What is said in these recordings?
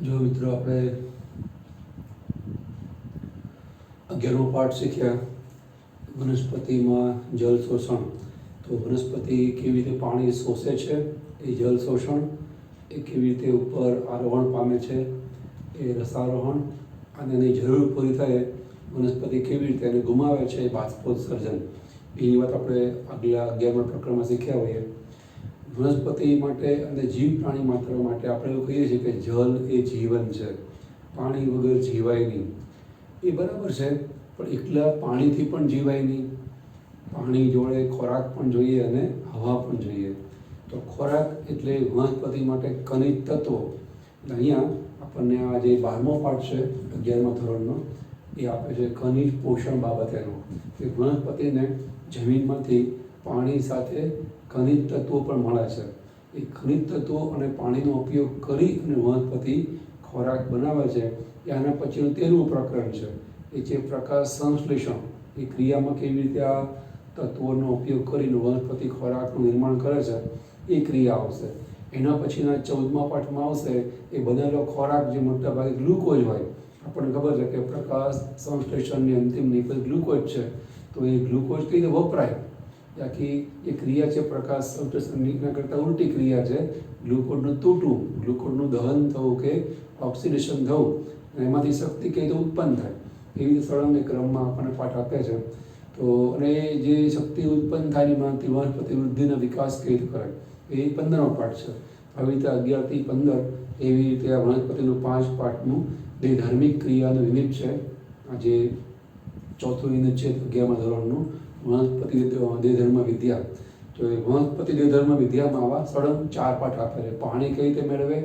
જો મિત્રો આપણે 11મો પાઠ શીખ્યા વનસ્પતિમાં જળ શોષણ. તો વનસ્પતિ કેવી રીતે પાણી શોષે છે, એ જળ શોષણ, એ કેવી રીતે ઉપર આરોહણ પામે છે, એ રસારોહણ, અને એની જરૂર પૂરી થાય વનસ્પતિ કેવી રીતે એને ગુમાવે છે, એ બાષ્પોત્સર્જન. એની વાત આપણે આગલા 11મા પ્રકરણમાં શીખ્યા હોઈએ. વનસ્પતિ માટે અને જીવ પ્રાણી માત્ર માટે આપણે એવું કહીએ છીએ કે જલ એ જીવન છે, પાણી વગર જીવાય નહીં. એ બરાબર છે, પણ એકલા પાણીથી પણ જીવાય નહીં. પાણી જોડે ખોરાક પણ જોઈએ અને હવા પણ જોઈએ. તો ખોરાક એટલે વનસ્પતિ માટે ખનિજ તત્વો. અહીંયા આપણને આ જે 12મો પાઠ છે 11મા ધોરણનો, એ આપે છે ખનિજ પોષણ બાબતેનો, કે વનસ્પતિને જમીનમાંથી પાણી સાથે ખનિજ તત્વો પણ મળે છે. એ ખનિજ તત્વો અને પાણીનો ઉપયોગ કરી અને વનસ્પતિ ખોરાક બનાવે છે. એ આના પછીનું 13મું પ્રકરણ છે, એ છે પ્રકાશ સંશ્લેષણ. એ ક્રિયામાં કેવી રીતે આ તત્વોનો ઉપયોગ કરીને વનસ્પતિ ખોરાકનું નિર્માણ કરે છે, એ ક્રિયા આવશે. એના પછીના 14મા પાઠમાં આવશે એ બનેલો ખોરાક, જે મોટાભાગે ગ્લુકોઝ હોય. આપણને ખબર છે કે પ્રકાશ સંશ્લેષણની અંતિમ નિકલ ગ્લુકોઝ છે. તો એ ગ્લુકોઝ કઈ રીતે વપરાય, આખી એ ક્રિયા છે પ્રકાશ સંશ્લેષણની કરતાં ઉલટી ક્રિયા છે. ગ્લુકોઝનું તૂટવું, ગ્લુકોઝનું દહન થવું કે ઓક્સિડેશન થવું, અને એમાંથી શક્તિ કઈ રીતે ઉત્પન્ન થાય, એવી રીતે સળંગ ક્રમમાં આપણને પાઠ આપે છે. તો અને જે શક્તિ ઉત્પન્ન થાય એમાંથી વનસ્પતિ વૃદ્ધિનો વિકાસ કઈ રીતે કરે, એ 15મો પાઠ છે. આવી રીતે 11થી 15 એવી રીતે આ વનસ્પતિનું 5 પાઠનું બે ધાર્મિક ક્રિયાનું યુનિટ છે. આ જે ચોથું યુનિટ છે 11મા ધોરણનું વનસ્પતિ દેહધર્મ વિદ્યા. તો એ વનસ્પતિ દેહધર્મ વિદ્યામાં આવા સળંગ 4 પાઠ આપે છે. પાણી કઈ રીતે મેળવે,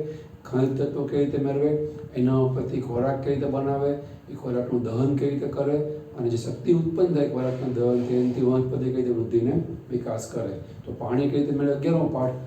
ખનિજ તત્વો કઈ રીતે મેળવે, એના ઉપરથી ખોરાક કઈ રીતે બનાવે, એ ખોરાકનું દહન કઈ રીતે કરે, અને જે શક્તિ ઉત્પન્ન થાય ખોરાકના દહનથી, એનાથી વનસ્પતિ કઈ રીતે વૃદ્ધિને વિકાસ કરે. તો પાણી કઈ રીતે મેળવે 11મો પાઠ,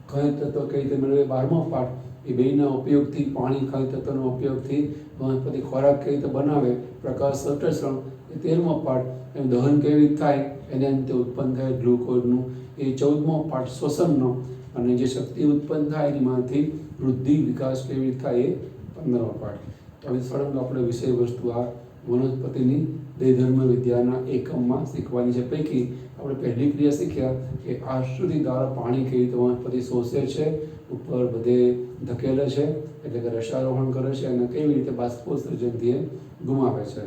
ખનિજ તત્વો કઈ રીતે મેળવે 12મો પાઠ. એ બેના ઉપયોગથી, પાણી ખનિજ તત્વોના ઉપયોગથી વનસ્પતિ ખોરાક કઈ રીતે બનાવે, પ્રકાશ સંશ્લેષણ, એ 13મો પાઠ. એનું દહન કેવી રીતે થાય, એને અંતે ઉત્પન્ન થાય ગ્લુકોઝનું, એ 14મો પાઠ શ્વસનનો. અને જે શક્તિ ઉત્પન્ન થાય એમાંથી વૃદ્ધિ વિકાસ કેવી રીતે થાય, એ 15મો પાઠ. તો આવી સળંગ આપણે વિષય વસ્તુ આ વનસ્પતિની દેહધર્મ વિદ્યાના એકમમાં શીખવાની છે. પૈકી આપણે પહેલી ક્રિયા શીખ્યા કે આશ્રુતિ દ્વારા પાણી કેવી રીતે વનસ્પતિ શોષે છે, ઉપર બધે ધકેલે છે, એટલે કે રસારોહણ કરે છે, અને કેવી રીતે બાષ્પોત્સર્જનથી એ ગુમાવે છે.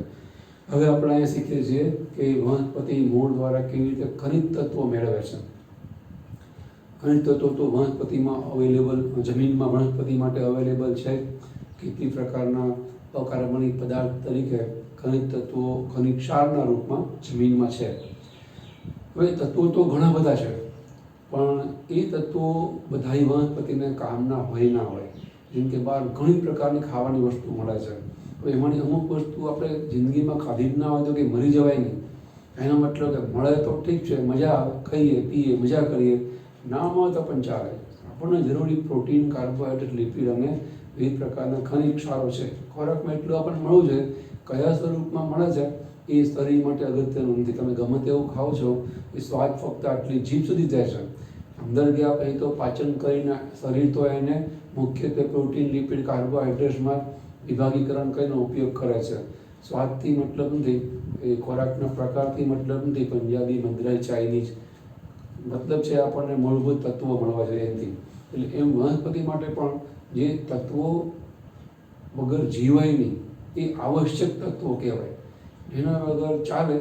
હવે આપણે અહીંયા શીખીએ છીએ કે વનસ્પતિ મૂળ દ્વારા કેવી રીતે ખનિજ તત્વો મેળવે છે. ખનિજ તત્વો તો વનસ્પતિમાં અવેલેબલ, જમીનમાં વનસ્પતિ માટે અવેલેબલ છે. કેટલી પ્રકારના અકાર્બનિક પદાર્થ તરીકે ખનિજ તત્વો ખનિજ ક્ષારના રૂપમાં જમીનમાં છે. હવે તત્વો તો ઘણા બધા છે, પણ એ તત્વો બધા વનસ્પતિને કામના હોય ના હોય. જેમ કે બહાર ઘણી પ્રકારની ખાવાની વસ્તુ મળે છે. હવે એમાંની અમુક વસ્તુ આપણે જિંદગીમાં ખાધી જ ના હોય તો કે મરી જવાય નહીં. એનો મતલબ કે મળે તો ઠીક છે, મજા આવે, ખાઈએ પીએ મજા કરીએ, ના મળે તો પણ ચાલે. આપણને જરૂરી પ્રોટીન, કાર્બોહાઈડ્રેટ, લિપિડ અને વિવિધ પ્રકારના ખનિજ ક્ષારો છે. ખોરાકમાં એટલું આપણને મળવું જોઈએ, કયા સ્વરૂપમાં મળે છે એ શરીર માટે અગત્યનું નથી. તમે ગમે તેવું ખાઓ છો, એ સ્વાદ ફક્ત આટલી જીભ સુધી જાય છે. અંદર ગયા પછી તો પાચન કરીને શરીર તો એને મુખ્યત્વે પ્રોટીન, લિપિડ, કાર્બોહાઈડ્રેટ્સમાં વિભાગીકરણ કરીને ઉપયોગ કરે છે. સ્વાદથી મતલબ નથી, એ ખોરાકના પ્રકારથી મતલબ નથી, પંજાબી, મદ્રાસ, ચાઇનીઝ, મતલબ છે આપણને મૂળભૂત તત્વો મળવા જોઈએ એનાથી. એટલે એમ વનસ્પતિ માટે પણ જે તત્વો વગર જીવાય નહીં, એ આવશ્યક તત્વો કહેવાય. એના વગર ચાલે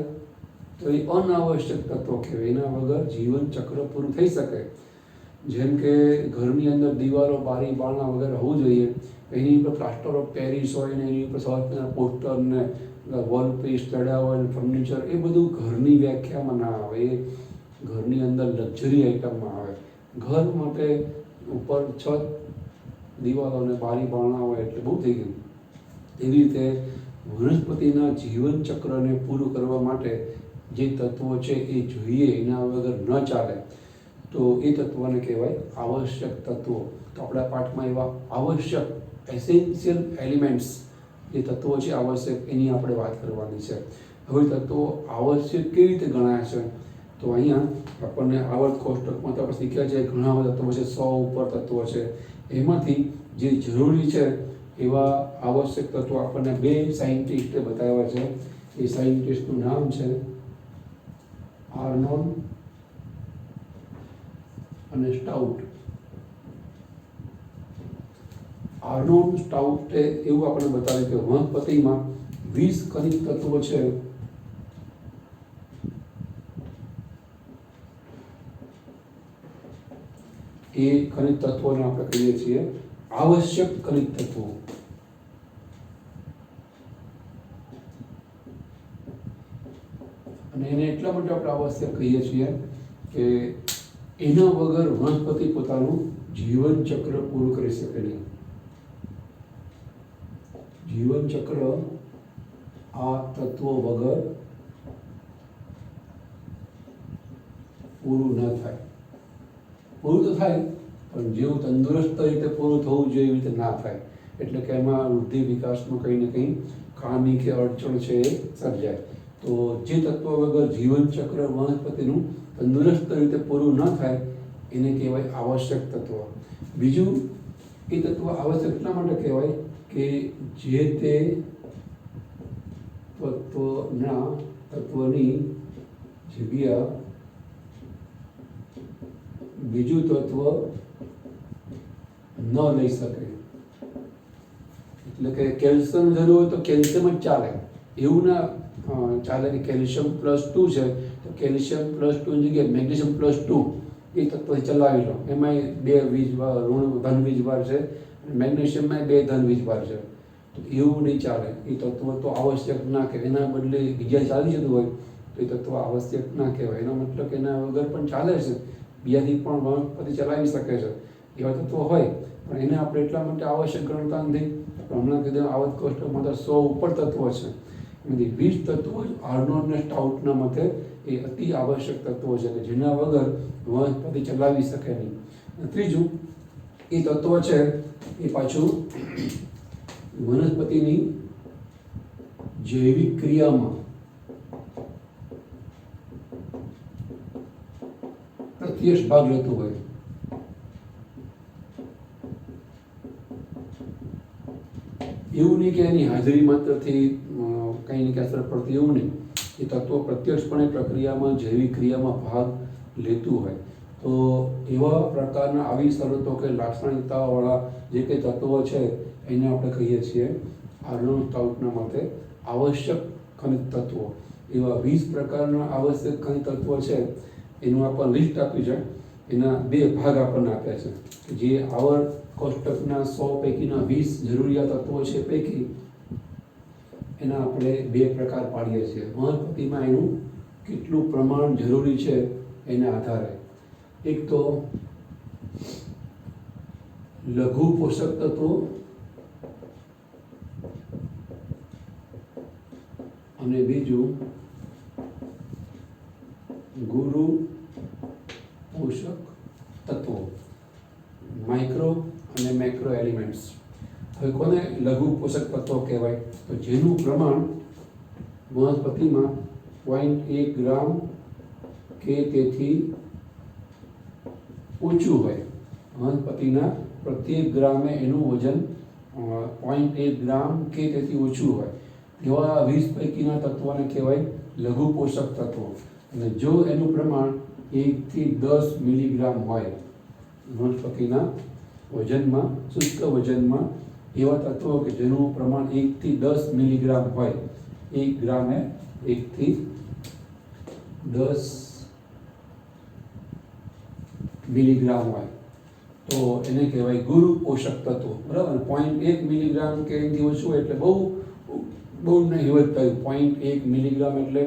તો એ અનાવશ્યક તત્વો કહેવાય. એના વગર જીવન ચક્ર પૂરું થઈ શકે. જેમ કે ઘરની અંદર દિવાલો, બારી, બારણા વગેરે હોવું જોઈએ. એની ઉપર પ્લાસ્ટર ઓફ પેરિસ હોય ને એની ઉપર સરસ પોસ્ટર ને વોલ પીસ ચડાવ્યા હોય ને ફર્નિચર, એ બધું ઘરની વ્યાખ્યામાં ના આવે. એ ઘરની અંદર લક્ઝરી આઇટમમાં આવે. ઘર માટે ઉપર છત, દિવાલો અને બારી બારણા હોય એટલે બહુ થઈ ગયું. એવી રીતે વનસ્પતિના જીવન ચક્રને પૂરું કરવા માટે જે તત્વો છે એ જોઈએ, એના વગર ન ચાલે. તો એ તત્વોને કહેવાય આવશ્યક તત્વો. તો આપણા પાઠમાં એવા આવશ્યક એસેન્શિયલ એલિમેન્ટ્સ, જે તત્વો છે આવશ્યક, એની આપણે વાત કરવાની છે. હવે તત્વો આવશ્યક કેવી રીતે ગણાય છે, તો અહીંયા આપણને આવર્ત કોષ્ટકમાં તો આપણે શીખ્યા છે ઘણા બધા તત્વો છે, 100 ઉપર તત્વો છે. એમાંથી જે જરૂરી છે એવા આવશ્યક તત્વો આપણને બે સાયન્ટિસ્ટે બતાવ્યા છે. એ સાયન્ટિસ્ટનું નામ છે આર્નોન અને સ્ટાઉટ. આર્નોન સ્ટાઉટે એવું આપણને બતાવ્યું કે વનસ્પતિમાં 20 ખનિજ તત્વો છે એ ખનિજ તત્વોને આપણે કહીએ છીએ આવશ્યક ખનિજ તત્વો. અને એને એટલા માટે આપણે આવશ્યક કહીએ છીએ કે એના વગર વનસ્પતિ પોતાનું જીવન ચક્ર પૂરું કરી શકે નહીં. જીવન ચક્ર આ તત્વો વગર પૂરું ન થાય. પૂરું તો થાય પણ જેવું તંદુરસ્ત રીતે પૂરું થવું જોઈએ એવી રીતે ના થાય. એટલે કે એમાં વૃદ્ધિ વિકાસમાં કંઈ ને કંઈ ખામી કે અડચણ છે એ સર્જાય. તો જે તત્વો વગર જીવન ચક્ર વનસ્પતિનું તંદુરસ્ત રીતે પૂરું ન થાય એને કહેવાય આવશ્યક તત્વ. બીજું, એ તત્વ આવશ્યક એટલા માટે કહેવાય કે જે તે તત્વની જગ્યા બીજું તત્વ ન લઈ શકે. એટલે કે કેલ્શિયમ જરૂર હોય તો કેલ્શિયમ જ ચાલે, એવું ના ચાલે કે કેલ્શિયમ +2 છે તો કેલ્શિયમ +2 ની જગ્યાએ મેગ્નેશિયમ +2 એ તત્વથી ચલાવી લો. એમાં 2 વીજભાર ધન વીજભાર છે અને મેગ્નેશિયમમાં 2 ધન વીજભાર છે. તો એવું નહીં ચાલે. એ તત્વ તો આવશ્યક ના કહેવાય. એના બદલે બીજા ચાલી જતું હોય તો એ તત્વ આવશ્યક ના કહેવાય. એનો મતલબ કે એના વગર પણ ચાલે છે, બીજાથી પણ વનસ્પતિ ચલાવી શકે છે એવા તત્વો હોય, પણ એને આપણે એટલા માટે આવશ્યક ગણતા નથી. હમણાં કીધું આવત કોષ્ટકમાં તો 100 ઉપર તત્વો છે. એમાંથી 20 તત્વો આર્નોલ્ડ અને સ્ટાઉટના મતે એ અતિ આવશ્યક તત્વો છે કે જેના વગર વનસ્પતિ ચલાવી શકે નહીં. ત્રીજું, એ તત્વ છે એ પાછું વનસ્પતિની જૈવિક ક્રિયામાં પ્રત્યક્ષ ભાગ લેતું હોય. એવું નહીં કે એની હાજરી માત્રથી કંઈ ને કંઈ અસર પડતી, એવું નહીં. એ તત્વો પ્રત્યક્ષપણે પ્રક્રિયામાં જૈવિક ક્રિયામાં ભાગ લેતું હોય. તો એવા પ્રકારના આવી શરતો કે લાક્ષણિકતાઓવાળા જે કંઈ તત્વો છે એને આપણે કહીએ છીએ આર્નોલ્ડ સ્ટાઉટના મતે આવશ્યક ખનિજ તત્વો. એવા 20 પ્રકારના આવશ્યક ખનિજ તત્વો છે એનું આપણને લિસ્ટ આપ્યું છે. એના 2 ભાગ આપણને આપ્યા છે કે જે આવર્ત કોષ્ટકના 100 પૈકીના 20 જરૂરિયાત તત્વો છે પૈકી એના આપણે 2 પ્રકાર પાડીએ છીએ. વનસ્પતિમાં એનું કેટલું પ્રમાણ જરૂરી છે એના આધારે. એક તો લઘુ પોષક તત્વો અને બીજું ગુરુ પોષક તત્વો, માઇક્રો અને મેક્રો એલિમેન્ટ્સ. હવે કોને લઘુ પોષક તત્વો કહેવાય? તો જેનું પ્રમાણ વનસ્પતિમાં 0.1 ગ્રામ કે તેથી ઓછું હોય. વનસ્પતિના પ્રત્યેક ગ્રામે એનું વજન 0.1 ગ્રામ કે તેથી ઓછું હોય એવા 20 પૈકીના તત્વોને કહેવાય લઘુ પોષક તત્વો. અને જો એનું પ્રમાણ 1 થી 10 મિલીગ્રામ હોય વનસ્પતિના વજનમાં, શુષ્ક વજનમાં, એવા તત્વો કે જેનું પ્રમાણ 1 થી 10 મિલીગ્રામ હોય, 1 ગ્રામે 1 થી 10 મિલીગ્રામ હોય તો એને કહેવાય ગુરુ પોષક તત્વો. બરાબર? 0.1 મિલીગ્રામ કે એનાથી ઓછું હોય એટલે બહુ નહિવત થયું. 0.1 મિલીગ્રામ એટલે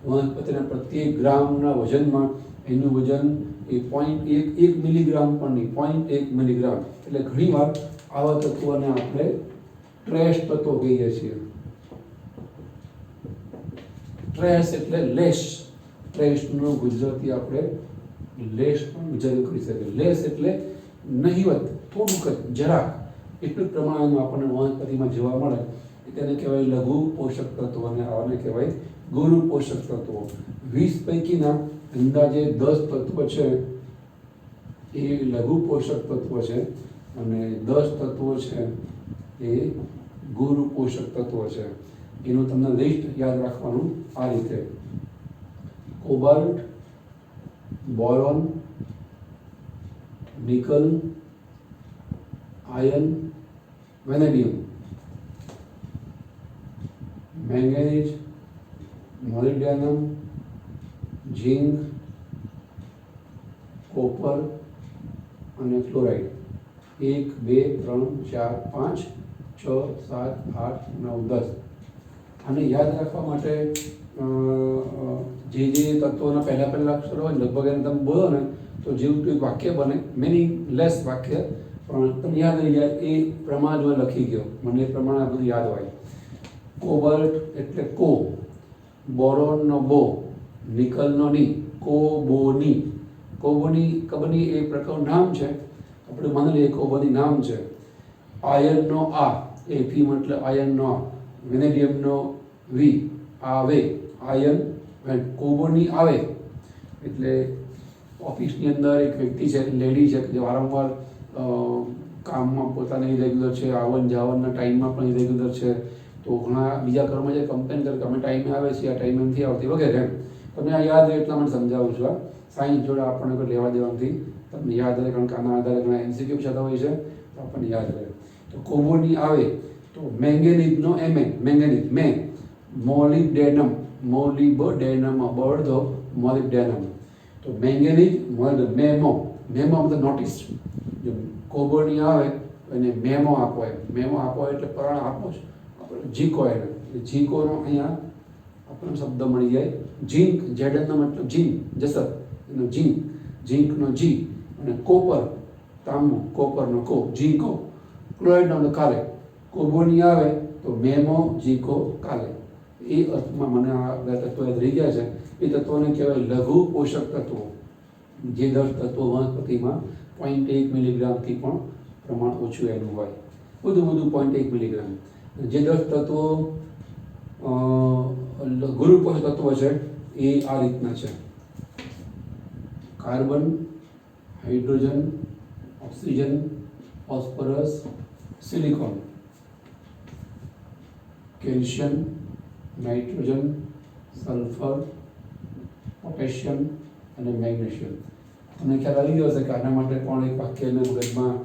વનસ્પતિના પ્રત્યેક ગ્રામના વજનમાં એનું વજન એ 0.1 મિલીગ્રામ પણ નહીં, 0.1 મિલીગ્રામ. એટલે ઘણીવાર આવા તત્વોને આપણે ટ્રેસ તત્વો કહીએ છીએ. ટ્રેસ એટલે લેસ. ટ્રેસનું ગુજરાતી આપણે લેસ પણ ગુજરાતી કરી શકીએ. લેસ એટલે નહિવત, થોડુંક જ, જરાક એટલું જ પ્રમાણમાં આપણને વનસ્પતિમાં જોવા મળે. તેને કહેવાય લઘુ પોષક તત્વો અને આને કહેવાય ગુરુ પોષક તત્વો. 20 પૈકીના અંદાજે 10 તત્વો છે એ લઘુ પોષક તત્વો છે અને 10 તત્વો છે એ ગુરુ પોષક તત્વો છે. એનું તમને લિસ્ટ યાદ રાખવાનું આ રીતે: cobalt, boron, nickel, iron, vanadium, manganese, molybdenum, zinc, copper અને ક્લોરાઇડ. 1, 2, 3, 4, 5, 6, 7, 8, 9, 10. આને યાદ રાખવા માટે જે તત્વોના પહેલા અક્ષરો હોય લગભગ એને તમે બોલો ને તો જેવું એક વાક્ય બને, મિનિંગલેસ વાક્ય, પણ તમને યાદ રહી જાય એ પ્રમાણે જો લખી ગયો, મને એ પ્રમાણે આ બધું યાદ હોય. કોબાલ્ટ એટલે કો, બોરોનનો બો, નિકલનો ની, કોબોની. કબની એ પ્રકારનું નામ છે, આપણે માની લઈએ કોબોની નામ છે. આયર્નનો આ, એ ફી એટલે આયર્નનો આ. વેનેડિયમનો વી, આવે, આયર્ન. કોબોની આવે એટલે ઓફિસની અંદર એક વ્યક્તિ છે, લેડી છે, કે જે વારંવાર કામમાં પોતાને ઇરેગ્યુલર છે, આવન જાવનના ટાઈમમાં પણ ઇરેગ્યુલર છે. તો ઘણા બીજા કર્મચારી કમ્પ્લેન કરે કે અમે ટાઈમે આવે છે, આ ટાઈમે નથી આવતી વગેરે. તમને આ યાદ રહે એટલા માટે સમજાવું છું. સાયન્સ જોડે આપણને કોઈ લેવા દેવાથી તમને યાદ રહે, કારણ કે આના આધારે ઘણા MCQ પૂછાતા હોય છે, તો આપણને યાદ રહે. તો કોબોની આવે તો મેંગેનીઝનો મેંગેનીઝ, મોલિબ્ડેનમ, બળદો, મોલિબ્ડેનમ. તો મેંગેનીઝ, મેમો મતલબ નોટિસ. જો કોબોની આવે એને મેમો આપો, એટલે પરાણ આપો જ, જીકો. એને જીકોનો અહીંયા આપણને શબ્દ મળી જાય. ઝિંક, ઝેડનો મતલબ જસર, એનો ઝિંકનો જી. અને કોપર, તાંબુ, કોપરનો કો, જીકો. ક્લોરાઇડનો કાલે. કોબોની આવે તો મેમો, જીકો, કાલે. એ અર્થમાં મને આ બે તત્વો યાદ રહી ગયા છે. એ તત્વોને કહેવાય લઘુ પોષક તત્વો, જે 10 તત્વો વનસ્પતિમાં 0.1 મિલીગ્રામથી પણ પ્રમાણ ઓછું એનું હોય, બધું 0.1 મિલીગ્રામ. જે 10 તત્વો ગુરુ પોષક તત્વો છે એ આ રીતના છે: carbon, hydrogen, oxygen, phosphorus, silicon, calcium, nitrogen, sulphur, potassium અને મેગ્નેશિયમ. તમને ખ્યાલ આવી ગયો હશે કે આના માટે પણ એક વાક્યને મગજમાં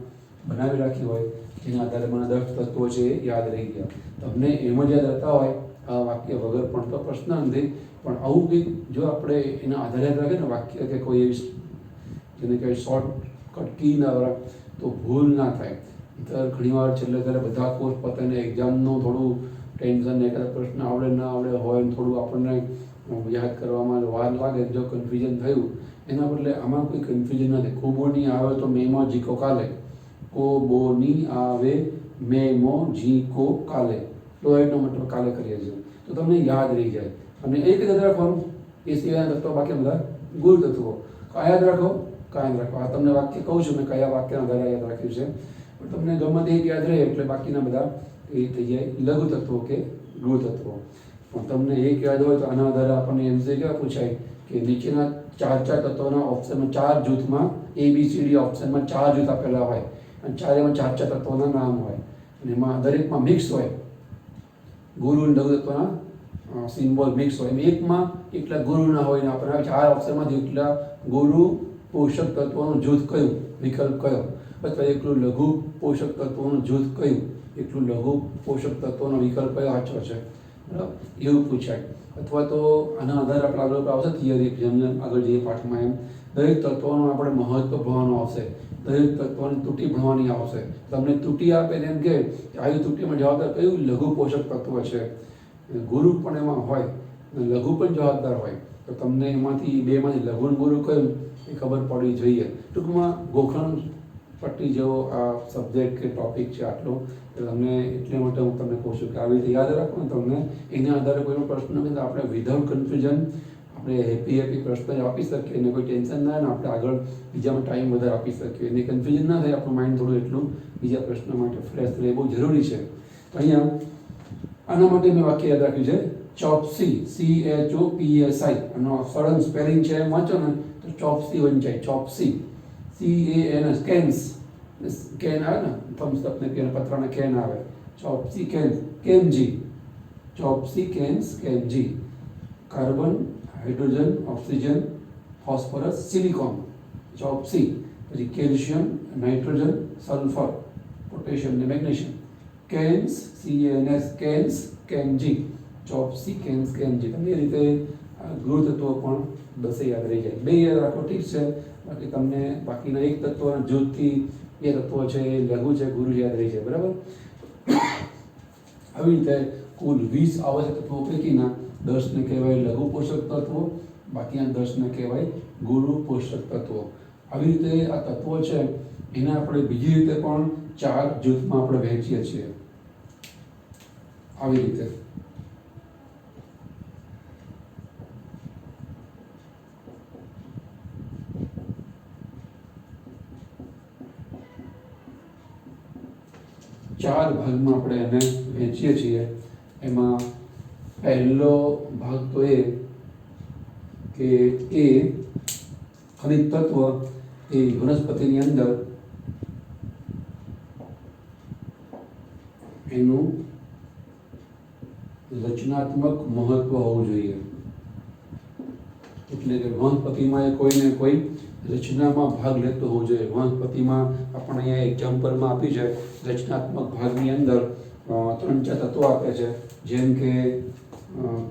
બનાવી રાખ્યું હોય, જેના આધારે મને 10 તત્વો છે એ યાદ રહી ગયા. તમને એમ જ યાદ રહેતા હોય આ વાક્ય વગર પણ તો પ્રશ્ન નથી, પણ આવું કંઈક જો આપણે એના આધારે યાદ રાખીએ ને વાક્ય, કે કોઈ એવી જેને કહેવાય શોર્ટકટ કી ના વળે તો ભૂલ ના થાય. ઘણીવાર છેલ્લે ત્યારે બધા કોર્સ પતાવીને એક્ઝામનું થોડું ટેન્શન, એકાદ પ્રશ્ન આવડે ના આવડે હોય, થોડું આપણને યાદ કરવામાં વાર લાગે, જો કન્ફ્યુઝન થયું. એના બદલે આમાં કોઈ કન્ફ્યુઝન નથી. કોબોની આવે તો મેમો, જીકો, કાલે. કોબોની આવે, મેમો, જીકો, કાલે. ક્લોરાઇડનો મતલબ કાલે કરીએ છીએ, તો તમને યાદ રહી જાય. અને એક યાદ રાખવાનું, એ સિવાયના તત્વો બાકી બધા ગુરુ તત્વો. યાદ રાખો. આ તમને વાક્ય કહું છું મેં કયા વાક્યના આધારે યાદ રાખ્યું છે, પણ તમને ગમે તે એક યાદ રહે એટલે બાકીના બધા એ થઈ જાય લઘુ તત્વો કે ગુરુ તત્વો. પણ તમને એક યાદ હોય તો આના આધારે આપણને MCQ કેવા પૂછાય કે નીચેના 4 તત્વોના ઓપ્શનમાં 4 જૂથમાં ABCD ઓપ્શનમાં 4 જૂથ આપેલા હોય, અને ચારેમાં 4 તત્વોના નામ હોય, અને એમાં દરેકમાં મિક્સ હોય. ગુરુ અને લઘુ તત્વના સિમ્બોલ મિક્સ હોય. એકમાં એટલા ગુરુ ના હોય ને આપણે 4 ઓપ્શનમાંથી એટલા ગુરુ પોષક તત્વોનું જૂથ કયું, વિકલ્પ કયો, અથવા એટલું લઘુ પોષક તત્વોનું જૂથ કયું, એટલું લઘુ પોષક તત્વોનો વિકલ્પ કયો સાચો છે, બરાબર, એવું પૂછાય. અથવા તો આના આધારે આપણે આગળ આવશે થિયરી, જેમ આગળ જઈએ પાઠમાં એમ દરેક તત્વોનું આપણે મહત્વ ભણવાનું આવશે, દરેક તત્વોની ત્રુટી ભણવાની આવશે. તમને ત્રુટી આપે ને એમ કે આવી ત્રુટીમાં જવાબદાર કયું લઘુ પોષક તત્વ છે. ગુરુ પણ એમાં હોય અને લઘુ પણ જવાબદાર હોય, તો તમને એમાંથી બેમાંથી લઘુ અને ગુરુ કયું એ ખબર પડવી જોઈએ. ટૂંકમાં ગોખણ પટ્ટી જેવો આ સબ્જેક્ટ કે ટોપિક છે આટલો, તમને એટલે માટે હું તમને કહું છું કે આવી રીતે યાદ રાખો ને. તમને એના આધારે કોઈનો પ્રશ્ન નથી તો આપણે વિધાઉટ કન્ફ્યુઝન આપણે હેપી પ્રશ્ન આપી શકીએ, એને કોઈ ટેન્શન ના ને આપણે આગળ બીજામાં ટાઈમ વધારે આપી શકીએ, એને કન્ફ્યુઝન ના થાય, આપણું માઇન્ડ થોડું એટલું બીજા પ્રશ્ન માટે ફ્રેશ રહે, બહુ જરૂરી છે. તો અહીંયા આના માટે મેં વાક્ય યાદ રાખ્યું છે ચોપસી, CHOPSI. આનો સડન સ્પેલિંગ છે એમ વાંચો ને તો ચોપસી વંચાય, ચોપસી. CAN, સ્કેન્સ, કેન આવે ને થમ્સ અપ ને કેન પત્રને કેન આવે, ચોપ્સિકેન્સ કેમજી, ચોપ્સિકેન્સ કેમજી, carbon, hydrogen, oxygen, phosphorus, silicon, ચોપ્સી, પછી કેલ્શિયમ, નાઇટ્રોજન, સલ્ફર, પોટેશિયમ ને મેગ્નેશિયમ, કેન્સ, CaNS, કેન્સ, કેમજી, ચોપ્સી, કેન્સ, કેમજી. તમે એ રીતે ગૃહ તત્વો પણ 10 યાદ રહી જાય. 2 યાદ રાખો ઠીક છે, બાકી તમને બાકીના એક તત્વના જૂથથી એ તત્વો છે એ લઘુ છે ગુરુ યાદ રહી જાય. બરાબર. આવી રીતે કુલ 20 આવશ્યક તત્વો પૈકીના 10 ને કહેવાય લઘુ પોષક તત્વો, બાકીના 10 ને કહેવાય ગુરુ પોષક તત્વો. આવી રીતે આ તત્વો છે એને આપણે બીજી રીતે પણ 4 જૂથમાં આપણે વહેંચીએ છીએ. આવી રીતે ચાર ભાગમાં આપણે એને વહેંચીએ છીએ. એમાં પહેલો ભાગ તો એ કે એ ખનિજ તત્વ એ વનસ્પતિની અંદર એનું રચનાત્મક મહત્વ હોવું જોઈએ. એટલે કે વનસ્પતિમાં એ કોઈને કોઈ રચનામાં ભાગ લેતો હોવો જોઈએ. વનસ્પતિમાં આપણે અહીંયા એક્ઝામ્પલમાં આપી છે રચનાત્મક ભાગની અંદર 3-4 તત્વો આપે છે, જેમ કે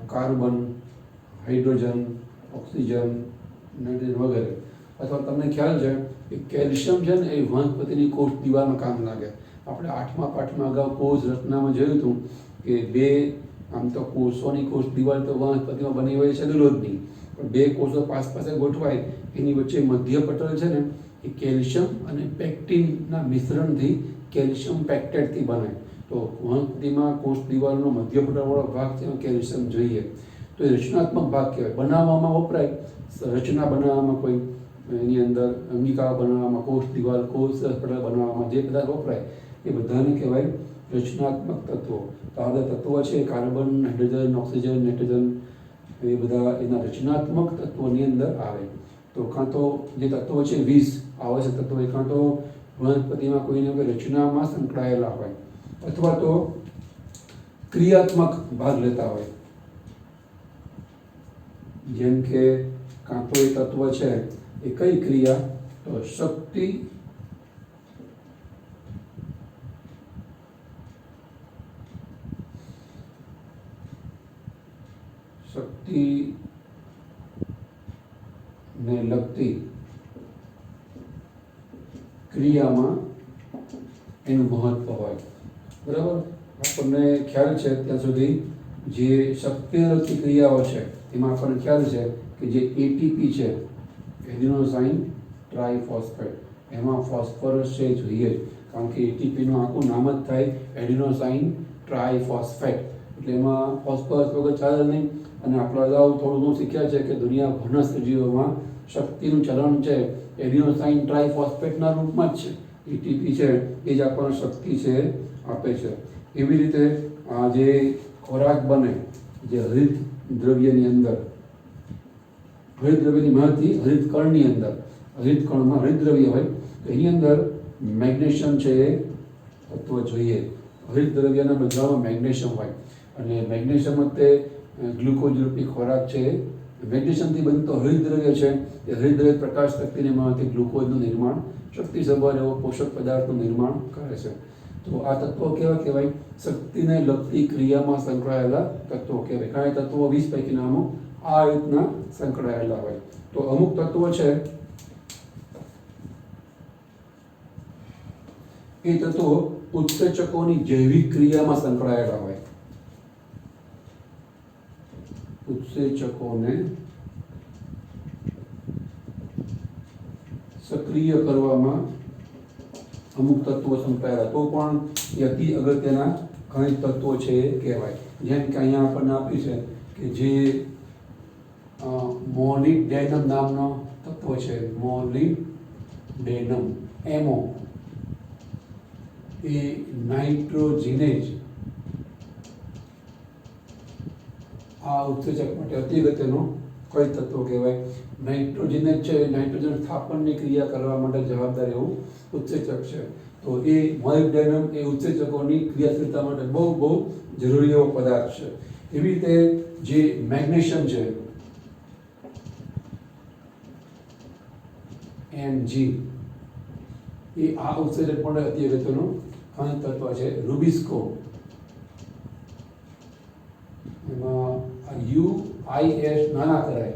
કાર્બન, હાઇડ્રોજન, ઓક્સિજન, નાઇટ્રોજન વગેરે. અથવા તમને ખ્યાલ છે કે કેલ્શિયમ છે ને એ વનસ્પતિની કોષ દિવાલમાં કામ લાગે. આપણે 8મા પાઠમાં અગાઉ કોષ રચનામાં જોયું હતું કે આમ તો કોષોની કોષ દિવાલ તો વનસ્પતિમાં બની હોય છે સેલ્યુલોઝની, પણ 2 કોષો પાસે ગોઠવાય એની વચ્ચે મધ્ય પટલ છે ને એ કેલ્શિયમ અને પેક્ટિનના મિશ્રણથી કેલ્શિયમ પેક્ટેટથી બને. તો વનસ્પતિમાં કોષ દિવાલનો મધ્ય પટલવાળો ભાગ છે કેલ્શિયમ જોઈએ. તો એ રચનાત્મક ભાગ કહેવાય. બનાવવામાં વપરાય, રચના બનાવવામાં કોઈ એની અંદર અંગિકા બનાવવામાં, કોષ દિવાલ, કોષ પટલ બનાવવામાં જે બધા વપરાય એ બધાને કહેવાય રચનાત્મક તત્વો. તો આ બધા તત્વો છે કાર્બન, હાઇડ્રોજન, ઓક્સિજન, નાઇટ્રોજન, એ બધા એના રચનાત્મક તત્વોની અંદર આવે. તો કાં તો જે તત્વો છે 20 આવશ્યક તત્વો એ કાં તો વનસ્પતિમાં કોઈને કોઈ રચનામાં સંકળાયેલા હોય અથવા તો ક્રિયાત્મક ભાગ લેતા હોય. જેમ કે કાં તો એ તત્વ છે એ કઈ ક્રિયા, તો શક્તિ, ને લગતી ક્રિયામાં એનું મહત્વ હોય. બરાબર. આપણને ખ્યાલ છે ત્યાં સુધી જે શક્તિને લગતી ક્રિયાઓ છે એમાં આપણને ખ્યાલ છે કે જે ATP છે, એડિનોસાઇન ટ્રાઇફોસ્ફેટ, એમાં ફોસ્ફરસ છે જોઈએ જ, કારણ કે ATPનું આખું નામ જ થાય એડિનોસાઇન ટ્રાઇફોસ્ફેટ. એટલે એમાં ફોસ્ફરસ વગર ચાલે નહીં. અને આપણે અગાઉ થોડું શીખ્યા છે કે દુનિયાભરના સજીવોમાં શક્તિનું ચલણ છે એડિનોસાઇન ટ્રાઇફોસ્ફેટના રૂપમાં જ છે. ATP છે એ જ આપણને શક્તિ છે આપે છે. એવી રીતે આ જે ખોરાક બને, જે હરિત દ્રવ્યની અંદર, હરિત દ્રવ્યની મદદથી હરિતકણની અંદર, હરિતકણમાં હરિત દ્રવ્ય હોય તો એની અંદર મેગ્નેશિયમ છે એ તત્વ જોઈએ. હરિત દ્રવ્યના બંધારણમાં મેગ્નેશિયમ હોય અને મેગ્નેશિયમ તે ગ્લુકોઝ રૂપી ખોરાક છે. મેગ્નેશિયમથી બનતો હરિત દ્રવ્ય છે એ હરિત દ્રવ્ય પ્રકાશ શક્તિને મદદથી ગ્લુકોઝનું નિર્માણ, શક્તિસભર એવો પોષક પદાર્થનું નિર્માણ કરે છે. તો આ તત્વો કેવા કહેવાય? શક્તિને લગતી ક્રિયામાં સંકળાયેલા તત્વો કહેવાય. કારણ કે તત્વો 20 પૈકીના અમુક આ રીતના સંકળાયેલા હોય. તો અમુક તત્વો છે એ તત્વો ઉત્સેચકોની જૈવિક ક્રિયામાં સંકળાયેલા હોય. ઉત્સેચકોને સક્રિય કરવામાં અમુક તત્વો સંકળાયેલા, તો પણ એ અતિ અગત્યના ખનિજ તત્વો છે એ કહેવાય. જેમ કે અહીંયા આપણને આપ્યું છે કે જે મોલિબ્ડેનમ નામનો તત્વ છે, મોલિબ્ડેનમ, MO, એ નાઇટ્રોજિનેજ આ ઉત્સેચક માટે અતિ અગત્યનો ખનિજ તત્વો કહેવાય. નાઇટ્રોજન જ છે, નાઇટ્રોજન સ્થાપનની ક્રિયા કરવા માટે જવાબદાર એવું ઉત્સેચક છે. તો એ મોલિબ્ડેનમ એ ઉત્સેચકોની ક્રિયાશીલતા માટે બહુ બહુ જરૂરી એવો પદાર્થ છે. એવી રીતે જે મેગ્નેશિયમ છે, Mg, એ આ ઉત્સેચક માટે અતિ અગત્યનું ખનિજ તત્વ છે. રૂબિસ્કો, એમાં UIS નાના કરાય,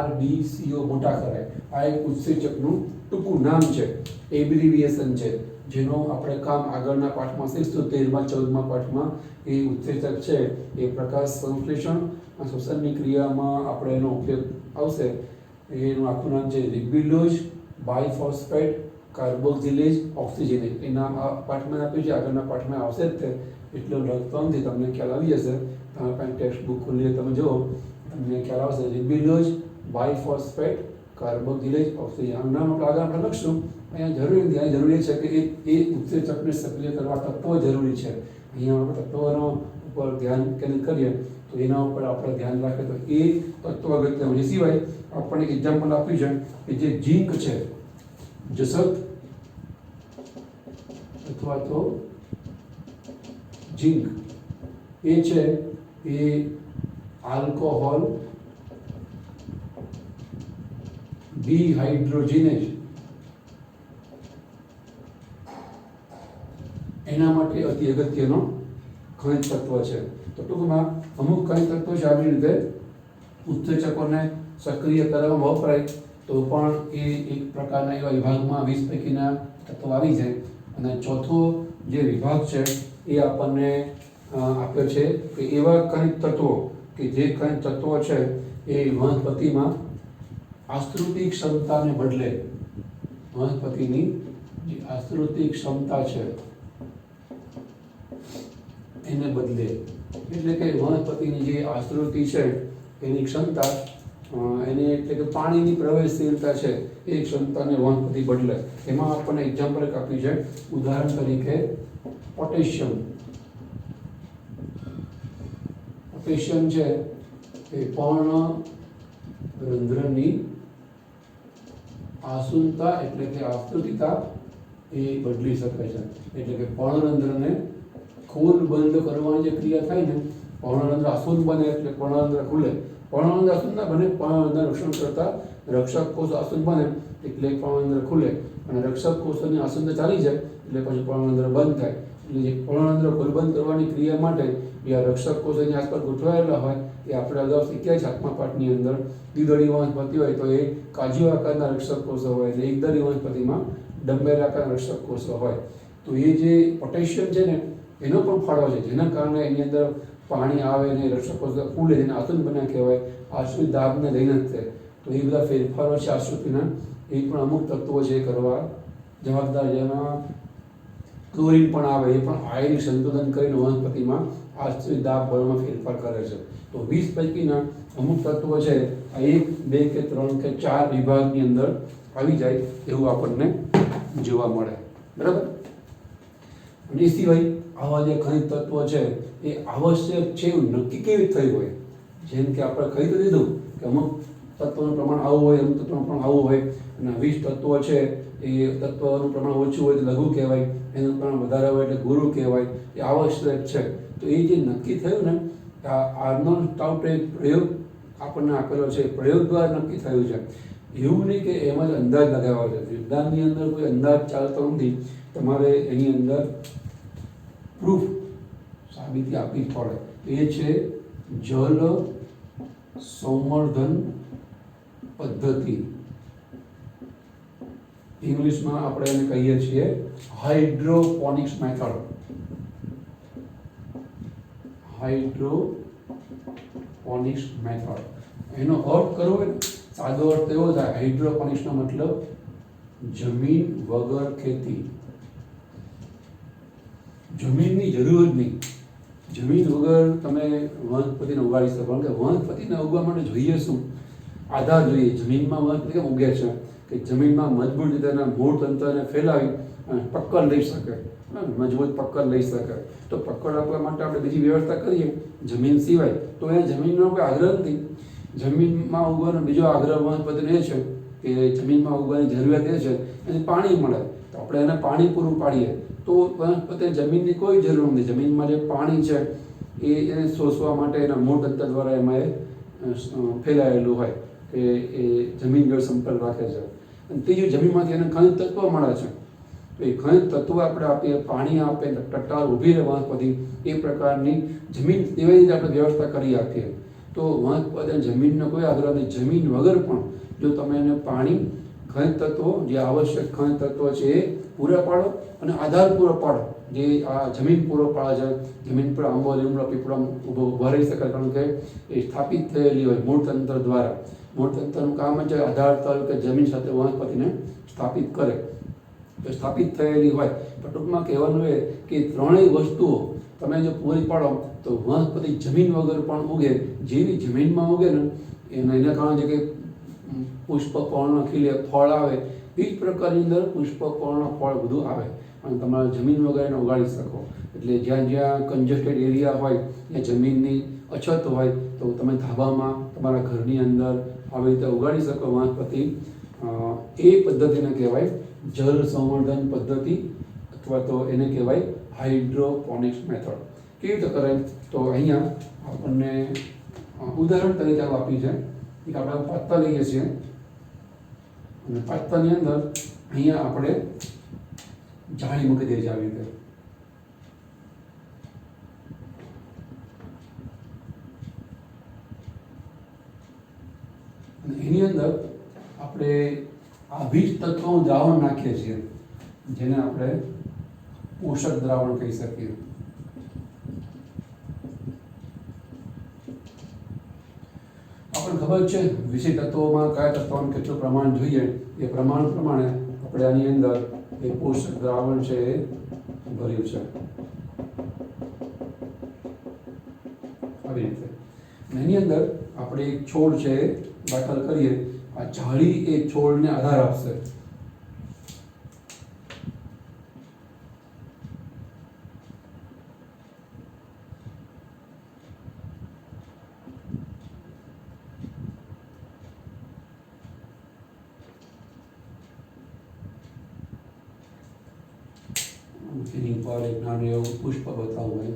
RBCO મોટા કરાય. આ એક ઉત્સેચકનું ટૂંકું નામ છે, એબ્રિવિએશન છે, જેનો આપણે કામ આગળના પાઠમાં શીખશું. 13માં 14માં પાઠમાં એ ઉત્સેચક છે એ પ્રકાશ સંશ્લેષણ અને શ્વસનની ક્રિયામાં આપણે એનો ઉપયોગ આવશે. એનું આખું નામ છે રિબ્યુલોઝ બાયફોસ્ફેટ કાર્બોક્સિલેઝ ઓક્સિજનેઝ. એ નામ આ પાઠમાં આપ્યું છે, આગળના પાઠમાં આવશે જ તે, એટલે હું લખતો નથી, તમને ખ્યાલ આવી જશે. તમે પણ ટેક્સ્ટ બુક ખોલીને તમે જુઓ, તમને ખ્યાલ આવશે. રિબ્યુલોઝ બાયફોસ્ફેટ કાર્બોક્સિલેઝ ઓક્સિજન, આનું નામ આપણે આગળ આપણે લખશું. અહીંયા જરૂરી નથી, અહીંયા જરૂરી છે કે એ ઉત્સેચકને સક્રિય કરવા તત્વો જરૂરી છે. અહીંયા આપણે તત્વોનો ઉપર ધ્યાન કેન્દ્રિત કરીએ તો એના ઉપર આપણે ધ્યાન રાખીએ તો એ તત્વ અગત્યનું. એ સિવાય આપણને એક એક્ઝામ્પલ આપ્યું છે કે જે ઝીંક છે, જસત અથવા તો ઝીંક એ છે એ આલ્કોહોલ ડિહાઇડ્રોજિનેઝ એના માટે અતિ અગત્યનો ખનિજ તત્વ છે. તો ટૂંકમાં અમુક ખનિજ તત્વો છે આવી રીતે ઉત્સેચકોને સક્રિય કરવામાં વપરાય તો પણ એ એક પ્રકારના એવા વિભાગમાં 20 પૈકીના તત્વો આવી જાય. અને ચોથો જે વિભાગ છે એ આપણને આપ્યો છે કે એવા ખનિજ તત્વો કે જે ખનિજ તત્વો છે એ વનસ્પતિમાં આશ્રુતિ ક્ષમતાને બદલે, વનસ્પતિની જે આશ્રુતિ ક્ષમતા છે એને બદલે, એટલે કે વનસ્પતિની જે આશ્રુતિ છે એની ક્ષમતા, એને એટલે કે પાણીની પ્રવેશશીલતા છે એ ક્ષમતાને વનસ્પતિ બદલે. એમાં આપણને એક્ઝામ્પલ એક આપ્યું છે, ઉદાહરણ તરીકે પોટેશિયમ. પોટેશિયમ છે એ પર્ણરંધ્રની આસુનતા એટલે કે આશ્રુતિતા એ બદલી શકે છે. એટલે કે પર્ણરંધ્રને ખોલ બંધ કરવાની જે ક્રિયા થાય ને, પર્ણરંધ્ર આસુન બને એટલે પર્ણરંધ્ર ખુલે. પર્ણરંધ્ર આસુન ના બને, પર્ણરંધ્ર રક્ષણ કરતા રક્ષક કોષ આસુન બને એટલે પર્ણરંધ્ર ખુલે. અને રક્ષક કોષોની આસુનતા ચાલી જાય એટલે પછી પર્ણરંધ્ર બંધ થાય. એટલે જે પર્ણરંધ્ર ખોલ બંધ કરવાની ક્રિયા માટે જે રક્ષક કોષોની આસપાસ ગોઠવાયેલા હોય એ આપણે અગાઉ શીખ્યા છે 8મા પાઠની અંદર. દ્વિદળી વનસ્પતિ હોય તો એ કાજુ આકારના રક્ષક કોષો હોય, એટલે એકદળી વનસ્પતિમાં ડંબેલ આકારના રક્ષક કોષો હોય. તો એ જે પોટેશિયમ છે ને એનો પણ ફાળો છે, જેના કારણે એની અંદર પાણી આવે ને રક્ષક કોષો ફૂલે, જેને આસુન બન્યા કહેવાય. આશ્રિત દાબને લઈને જ છે. તો એ બધા ફેરફારો છે આશ્રુતિના, એ પણ અમુક તત્વો છે કરવા જવાબદાર. જેમાં ક્લોરીન પણ આવે, એ પણ આયનિક સંતુલન કરીને વનસ્પતિમાં આશ્રિત દાબ બળમાં ફેરફાર કરે છે. તો 20 પૈકીના અમુક તત્વો છે આ 1, 2 કે 3 કે 4 વિભાગની અંદર આવી જાય એવું આપણને જોવા મળે. બરાબર. અને એ સિવાય આવા જે ખનિજ તત્વો છે એ આવશ્યક છે એવું નક્કી કેવી થયું હોય. જેમ કે આપણે કહી તો દીધું કે અમુક તત્વોનું પ્રમાણ આવું હોય, અમુક તત્વોનું પ્રમાણ આવું હોય, અને 20 તત્વો છે એ તત્વનું પ્રમાણ ઓછું હોય તો લઘુ કહેવાય, એનું પ્રમાણ વધારે હોય એટલે ગુરુ કહેવાય. એ આવશ્યક છે. તો એ જે નક્કી થયું ને, આ આર્નોલ્ડ સ્ટાઉટે પ્રયોગ આપણને આપેલો છે, પ્રયોગ દ્વારા નક્કી થયું છે. એવું નહીં કે એમાં જ અંદાજ લગાવ્યો છે. વિજ્ઞાનની અંદર કોઈ અંદાજ ચાલતો નથી, તમારે એની અંદર પ્રૂફ, સાબિતી આપવી પડે. એ છે જલ સંવર્ધન પદ્ધતિ. ઇંગ્લિશમાં આપણે એને કહીએ છીએ હાઇડ્રોપોનિક્સ મેથડ. હાઇડ્રોપોનિક્સ મેથડ એનો અર્થ કરવો હોય સાદો અર્થ એવો થાય, હાઇડ્રોપોનિક્સનો મતલબ જમીન વગર ખેતી. જમીનની જરૂર જ નહીં, જમીન વગર તમે વનસ્પતિને ઉગાડી શકો. કારણ કે વનસ્પતિને ઉગવા માટે જોઈએ શું? આધાર જોઈએ. જમીનમાં વનસ્પતિ કેમ ઉગે છે કે જમીનમાં મજબૂત રીતે એના મૂળ તંત્રને ફેલાવી અને પકડ લઈ શકે, મજબૂત પકડ લઈ શકે. તો પકડ આપવા માટે આપણે બીજી વ્યવસ્થા કરીએ જમીન સિવાય, તો એ જમીનનો કોઈ આગ્રહ નથી. જમીનમાં ઉગવાનો બીજો આગ્રહ વનસ્પતિનો એ છે કે જમીનમાં ઉગવાની જરૂરિયાત એ છે એને પાણી મળે. તો આપણે એને પાણી પૂરું પાડીએ તો વનસ્પતિને જમીનની કોઈ જરૂર નથી. જમીનમાં જે પાણી છે એને શોષવા માટે એના મૂળ તંત્ર દ્વારા એમાં એ ફેલાયેલું હોય કે એ જમીન જોડે સંપર્ક રાખે છે. અને ત્રીજું, જમીનમાંથી એને ખનિજ તત્વો મળે છે. તો એ ખનિજ તત્વો આપણે આપીએ, પાણી આપે, ટટ્ટાર ઊભી રહે વનસ્પતિ, એ પ્રકારની જમીન એવી રીતે આપણે વ્યવસ્થા કરી આપીએ તો વનસ્પતિને જમીનનો કોઈ આગ્રહ નથી. જમીન વગર પણ જો તમે એને પાણી, ખનિજ તત્વો, જે આવશ્યક ખનિજ તત્વો છે એ પૂરા પાડો અને આધાર પૂરો પાડો, જે આ જમીન પૂરો પાડે છે. જમીન પર આંબો, લીમડો, પીપળો ઊભા રહી શકે કારણ કે એ સ્થાપિત થયેલી હોય મૂળતંત્ર દ્વારા. મૂળતંત્રનું કામ જ આધાર તલ કે જમીન સાથે વનસ્પતિને સ્થાપિત કરે. તો સ્થાપિત થયેલી હોય તો ટૂંકમાં કહેવાનું એ કે ત્રણેય વસ્તુઓ તમે જો પૂરી પાડો તો વનસ્પતિ જમીન વગર પણ ઉગે. જેવી જમીનમાં ઉગે ને એના કારણે જે કંઈ પુષ્પ, પર્ણ ખીલે, ફળ આવે, એ જ પ્રકારની અંદર પુષ્પ, પર્ણ, ફળ બધું આવે અને તમારે જમીન વગર એને ઉગાડી શકો. એટલે જ્યાં જ્યાં કન્જસ્ટેડ એરિયા હોય, ત્યાં જમીનની અછત હોય, તો તમે ધાબામાં, તમારા ઘરની અંદર આવી રીતે ઉગાડી શકો વનસ્પતિ. એ પદ્ધતિને કહેવાય જળ સંવર્ધન પદ્ધતિ, અથવા તો એને કહેવાય હાઇડ્રોપોનિક્સ મેથડ. કેવી રીતે કરે તો અહીંયા આપણને ઉદાહરણ તરીકે આપ્યું છે કે આપણે પાત્તા લઈએ છીએ અને પાત્તાની અંદર અહીંયા આપણે જાળી મૂકી દઈએ છીએ આવી રીતે. અને એની અંદર આપણે આ 20 તત્વોનું દ્રાવણ નાખીએ છીએ, જેને આપણે પોષક દ્રાવણ કહી શકીએ. આપણને ખબર છે 20 તત્વોમાં કયા તત્વોનું કેટલું પ્રમાણ જોઈએ, એ પ્રમાણ પ્રમાણે આપણે આની અંદર એ પોષક દ્રાવણ છે એ ભર્યું છે આવી રીતે. અને એની અંદર આપણે એક છોડ છે એ દાખલ કરીએ. આ જાળી એ છોડને આધાર આપશે. એની ઉપર એક નાનું એવું પુષ્પ બતાવવું હોય.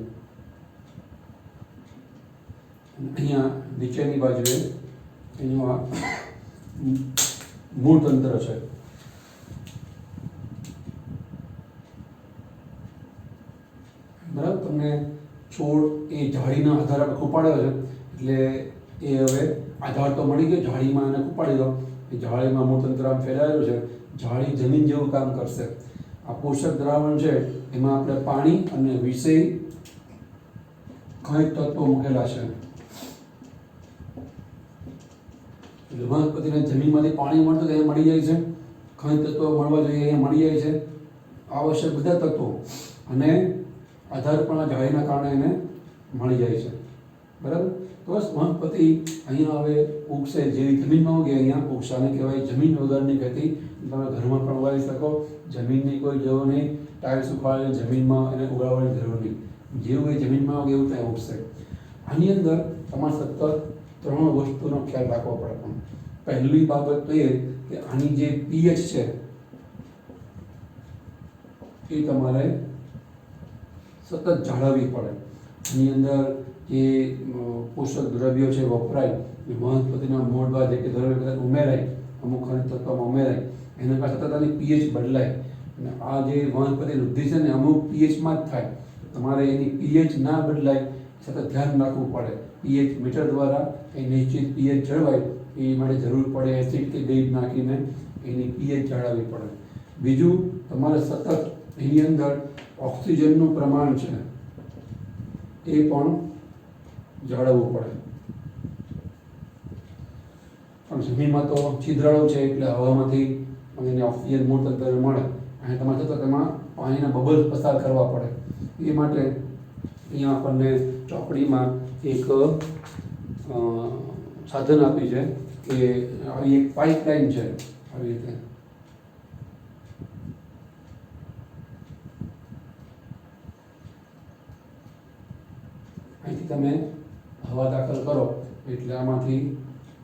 અહીંયા નીચેની બાજુએ એનું આ મૂળ તંત્ર છે. બરાબર, તમને છોડ એ જાળીના આધારે ખૂપાડ્યો છે એટલે એ હવે આધાર તો મળી ગયો, જાળીમાં એને ખૂપાડી દો. એ જાળીમાં મૂળ તંત્ર આમ ફેલાયેલું છે. જાળી જમીન જેવું કામ કરશે. આ પોષક દ્રાવણ છે એમાં આપણે પાણી અને વિષય ખનિજ તત્વો મૂકેલા છે. એટલે વનસ્પતિને જમીનમાંથી પાણી મળતું એ મળી જાય છે, ખનિજ તત્વો મળવા જોઈએ એ મળી જાય છે, આવશ્યક બધા તત્વો અને આધાર પણ જાળીના કારણે એને મળી જાય છે. બરાબર, તો બસ વનસ્પતિ અહીંયા હવે ઉગશે, જેવી જમીનમાં ઉગે અહીંયા ઉગશે. આને કહેવાય જમીન વગરની ખેતી. તમે ઘરમાં પણ ઉગાડી શકો, જમીનની કોઈ જરૂર નહીં. ટાઇલ્સ ઉખાડીને જમીનમાં એને ઉગાડવાની જરૂર નહીં. જેવું એ જમીનમાં ઉગે એવું ત્યાં ઉગશે. આની અંદર તમારે સતત 3 વસ્તુનો ખ્યાલ રાખવો પડે. પણ પહેલી બાબત તો એ કે આની જે પીએચ છે એ તમારે સતત જાળવવી પડે. આની અંદર જે પોષક દ્રવ્યો છે વપરાય, એ વનસ્પતિના મૂળમાં જે કે દ્રવ્ય કદાચ ઉમેરાય, અમુક ખનિજ તત્વોમાં ઉમેરાય, એના કારણે સતત આની પીએચ બદલાય. અને આ જે વનસ્પતિ વૃદ્ધિ છે ને અમુક પીએચમાં જ થાય. તમારે એની પીએચ ના બદલાય, સતત ધ્યાન રાખવું પડે. પીએચ મીટર દ્વારા એ નિશ્ચિત પીએચ જળવાય એ માટે જરૂર પડે એસિડ કે બેઝ નાખીને એની પીએચ જાળવવી પડે. બીજું, તમારે સતત એની અંદર ઓક્સિજનનું પ્રમાણ છે એ પણ જાળવવું પડે. પણ જમીનમાં તો છિદ્રાળુ છે એટલે હવામાંથી એને ઓક્સિજન મૂળ તંત્રને મળે અને તમારે સતત એમાં પાણીના બબલ્સ પસાર કરવા પડે. એ માટે અહીંયા આપણને ચોપડીમાં એક સાધન આપ્યું છે કે આવી એક પાઇપલાઇન છે આવી રીતે. અહીંથી તમે હવા દાખલ કરો એટલે આમાંથી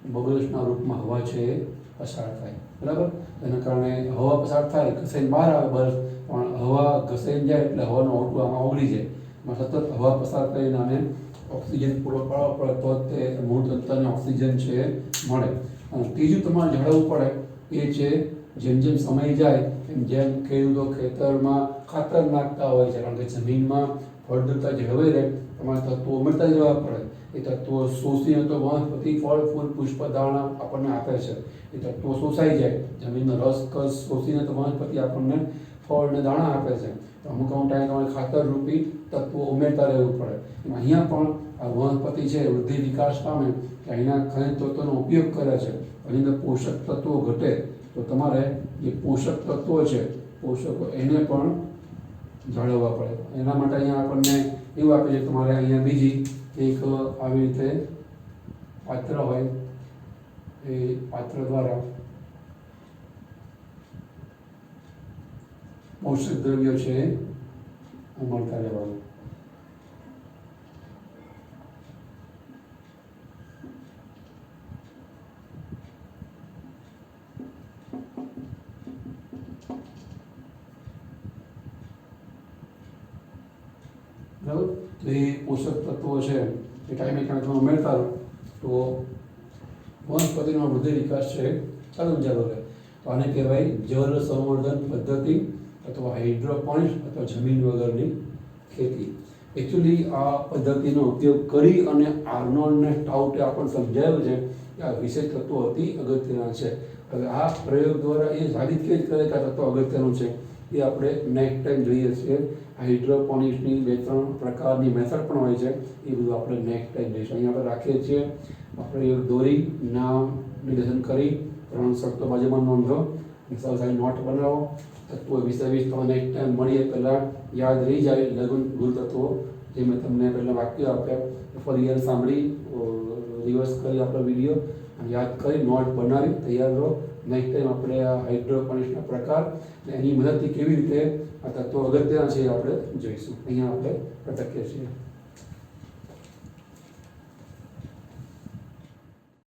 બબલ્સના રૂપમાં હવા છે એ પસાર થાય, બરાબર. એના કારણે હવા પસાર થાય, ઘસાઈને બહાર આવે બલ્બ, પણ હવા ઘસાઈને જાય એટલે હવાનો ઓટો આમાં ઓગળી જાય. એમાં સતત હવા પસાર કરીને આને ઓક્સિજન પૂરો પાડવો પડે તો જ તે મૂળ તંત્રને ઓક્સિજન છે એ મળે. અને ત્રીજું તમારે જાળવવું પડે એ છે જેમ જેમ સમય જાય એમ જેમ ખેડૂતો ખેતરમાં ખાતર નાખતા હોય છે, કારણ કે જમીનમાં ફળદ્રુપતા જળવાઈ રહે તમારે તત્વો ઉમેરતા જવા પડે. એ તત્વો શોષીને તો વનસ્પતિ ફળ ફૂલ પુષ્પ દાણા આપણને આપે છે. એ તત્વો શોષાઈ જાય, જમીનનો રસ કસ શોષીને તો વનસ્પતિ આપણને ફળ અને દાણા આપે છે. તો અમુક ટાઈમે તમારે ખાતર રૂપી તત્વો ઉમેરતા રહેવું પડે. અહીંયા પણ આ વનસ્પતિ છે વૃદ્ધિ વિકાસ પામે કે અહીંના ખનિજ તત્વોનો ઉપયોગ કરે છે. એની અંદર પોષક તત્વો ઘટે તો તમારે જે પોષક તત્વો છે પોષકો એને પણ જાળવવા પડે. એના માટે અહીંયા આપણને એવું આપે છે તમારે અહીંયા બીજી એક આવી રીતે પાત્ર હોય, એ પાત્ર દ્વારા પોષક દ્રવ્યો છે ઉમેરતા રહેવાનું. બરાબર. તો એ પોષક તત્વો છે એ ટાઈમે તમે ઉમેરતા રહો તો વનસ્પતિનો વૃદ્ધિ વિકાસ છે ચાલુ રહે. તો આને કહેવાય જળ સંવર્ધન પદ્ધતિ અથવા હાઇડ્રોપોનિક્સ અથવા જમીન વગરની ખેતી. એકચ્યુઅલી આ પદ્ધતિનો ઉપયોગ કરી અને આર્નોલ્ડને સ્ટાઉટે આપણને સમજાવ્યું છે કે આ વિશેષ તત્વો અતિ અગત્યના છે. હવે આ પ્રયોગ દ્વારા એ સાબિત કેવી કરે કે આ તત્વ અગત્યનું છે એ આપણે નેક્સ્ટ ટાઈમ જોઈએ છીએ. હાઇડ્રોપોનિક્સની 2-3 પ્રકારની મેથડ પણ હોય છે, એ બધું આપણે નેક્સ્ટ ટાઈમ જોઈશું. અહીંયા આપણે રાખીએ છીએ. આપણે દોરી નામ નિર્દેશન કરી 3 શરતો બાજુમાં નોંધો, સારી નોટ બનાવો. તત્વો વિશે તમે નેક્સ્ટ ટાઈમ મળીએ પહેલાં યાદ રહી જાય લઘુ ગુણ તત્વો જે મેં તમને પહેલાં વાક્યો આપ્યા. ફરી યાર સાંભળી રિવર્સ કરી આપણો વિડીયો અને યાદ કરી નોટ બનાવી તૈયાર રહો. નેક્સ્ટ ટાઈમ આપણે આ હાઇડ્રોપોનિક્સના પ્રકાર અને એની મદદથી કેવી રીતે આ તત્વો અગત્યના છે એ આપણે જોઈશું. અહીંયા આપણે અટકીએ છીએ.